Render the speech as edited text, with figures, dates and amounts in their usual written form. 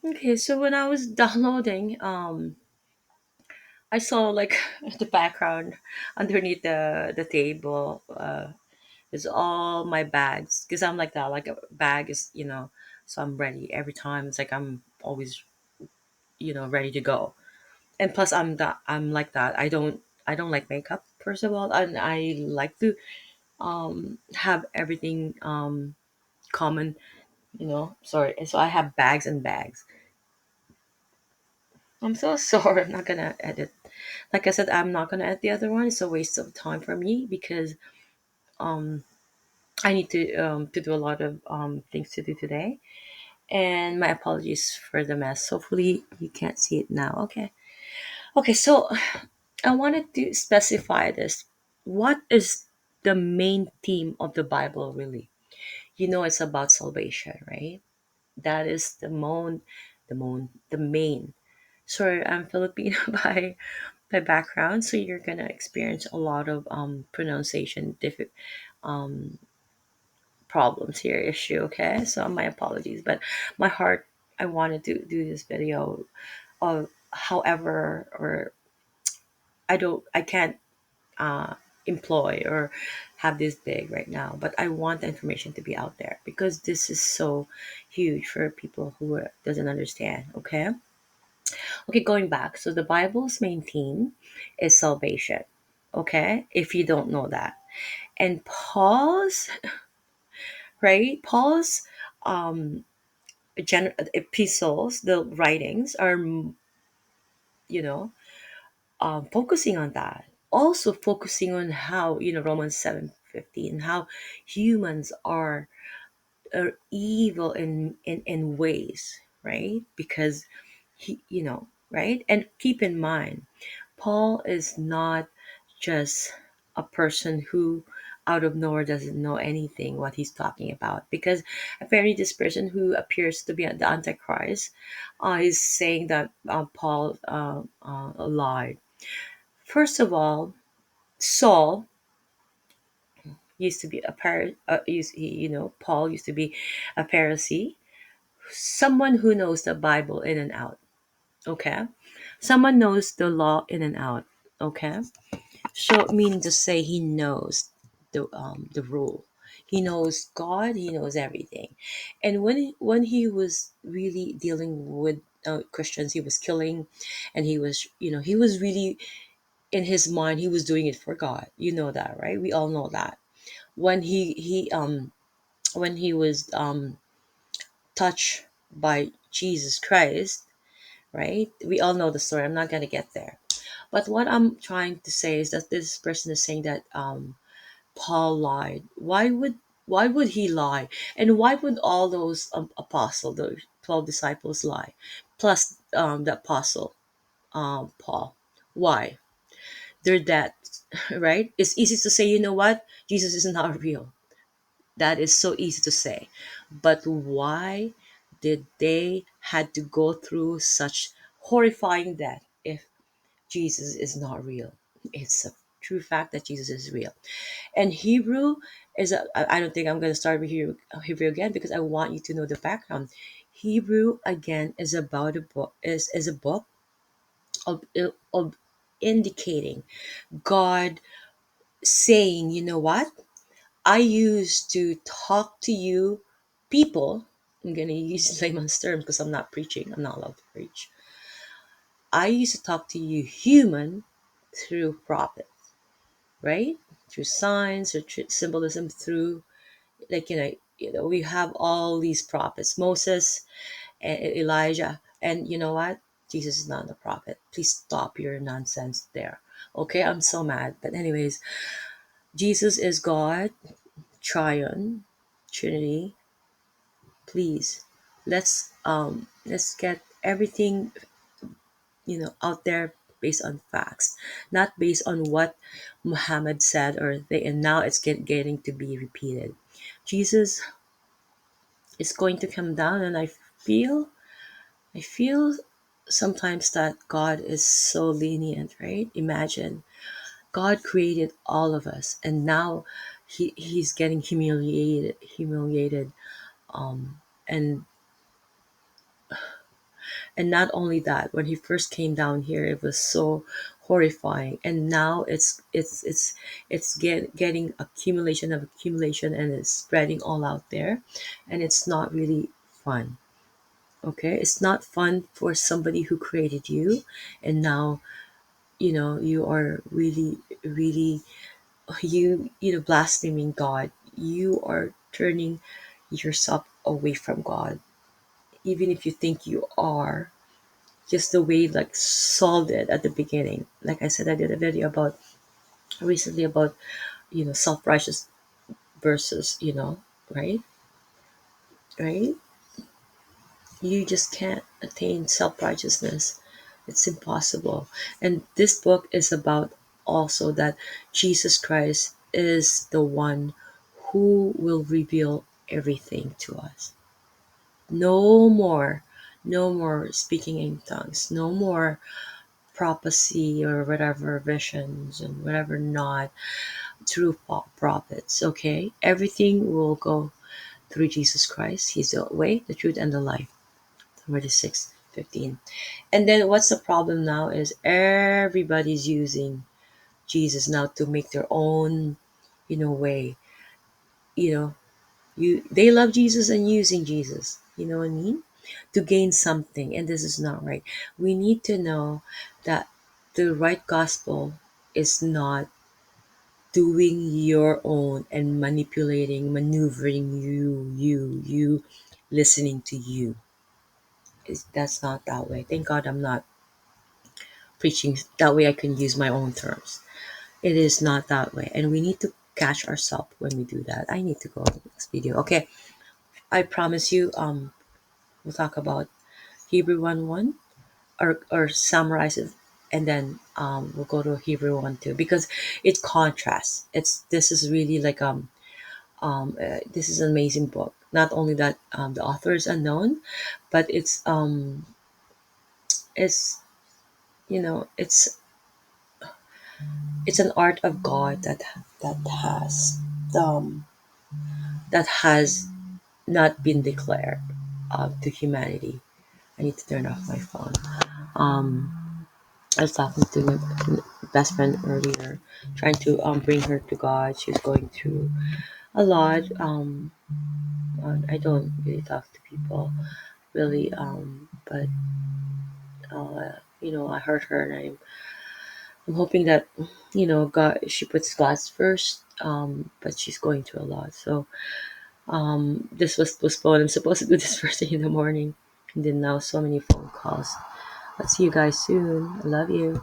Okay, so when I was downloading, I saw like the background underneath the table is all my bags because I'm like that. Like a bag is, so I'm ready every time. It's like I'm always, ready to go. And plus, I'm like that. I don't like makeup first of all, and I like to have everything common. Sorry. So I have bags and bags. I'm so sorry. I'm not gonna edit. Like I said, I'm not gonna edit the other one. It's a waste of time for me because um I need to do a lot of things to do today. And my apologies for the mess. Hopefully you can't see it now. Okay. Okay, so I wanted to specify this. What is the main theme of the Bible really? It's about salvation, right? That is the main. Sorry, I'm Filipino by background, so you're gonna experience a lot of pronunciation um problems here, issue. Okay, so my apologies, but my heart, I wanted to do this video. However, or I can't uh, employ or have this big right now, but I want the information to be out there because this is so huge for people who doesn't understand. Okay, going back, so the Bible's main theme is salvation. Okay, if you don't know that, and Paul's um epistles, the writings are you know focusing on that, also focusing on how Romans 7:15, how humans are evil in ways, right? Because right? And keep in mind, Paul is not just a person who out of nowhere doesn't know anything what he's talking about, because apparently this person who appears to be the Antichrist is saying that Paul lied. First of all, Saul used to be Paul used to be a Pharisee, someone who knows the Bible in and out. Okay, someone knows the law in and out. Okay, so meaning to say he knows the rule. He knows God. He knows everything. And when he was really dealing with Christians, he was killing, and he was really in his mind he was doing it for God. You know that, right? We all know that. When he was touched by Jesus Christ, right? We all know the story. I'm not gonna get there. But what I'm trying to say is that this person is saying that Paul lied. Why would he lie? And why would all those apostles, those 12 disciples lie? Plus the apostle Paul. Why? They're dead, right? It's easy to say, you know what? Jesus is not real. That is so easy to say. But why did they had to go through such horrifying death if Jesus is not real? It's a true fact that Jesus is real. And Hebrew I don't think I'm going to start with Hebrew again because I want you to know the background. Hebrew again is about a book is a book of indicating God saying, you know what? I used to talk to you people. I'm going to use layman's terms because I'm not preaching. I'm not allowed to preach. I used to talk to you human through prophets, right? Through signs or symbolism, through like we have all these prophets, Moses and Elijah, and you know what? Jesus is not a prophet. Please stop your nonsense there. Okay, I'm so mad. But anyways, Jesus is God, Triune, Trinity. Please, let's get everything out there based on facts, not based on what Muhammad said or they, and now it's getting to be repeated. Jesus is going to come down, and I feel sometimes that God is so lenient, right? Imagine God created all of us, and now he's getting humiliated, and And not only that, when he first came down here, it was so horrifying. And now getting accumulation of accumulation, and it's spreading all out there, and it's not really fun. Okay, it's not fun for somebody who created you, and now you are really, really, blaspheming God. You are turning yourself away from God, even if you think you are. Just the way like Saul did at the beginning. Like I said, I did a video about recently about self-righteous versus right, right. You just can't attain self-righteousness. It's impossible. And this book is about also that Jesus Christ is the one who will reveal everything to us. No more, no more speaking in tongues, no more prophecy or whatever visions and whatever not through prophets. Okay, everything will go through Jesus Christ. He's the way, the truth, and the life. Matthew 6:15. And then what's the problem now is everybody's using Jesus now to make their own, way. You know, they love Jesus and using Jesus. You know what I mean? To gain something, and this is not right. We need to know that the right gospel is not doing your own and manipulating, maneuvering you, listening to you. That's not that way. Thank God I'm not preaching that way. I can use my own terms. It is not that way, and we need to catch ourselves when we do that. I need to go to the next video. Okay, I promise you. We'll talk about Hebrew 1:1, or summarize it, and then we'll go to Hebrew 1:2 because it contrasts. This is really like this is an amazing book. Not only that, the author is unknown, but it's it's an art of God that has um that has not been declared to humanity. I need to turn off my phone. I was talking to my best friend earlier, trying to bring her to God. She's going through a lot. I don't really talk to people really, but I heard her, and I'm hoping that God, she puts God's first. But she's going through a lot, so this was postponed. I'm supposed to do this first thing in the morning, and then now so many phone calls. I'll see you guys soon. I love you.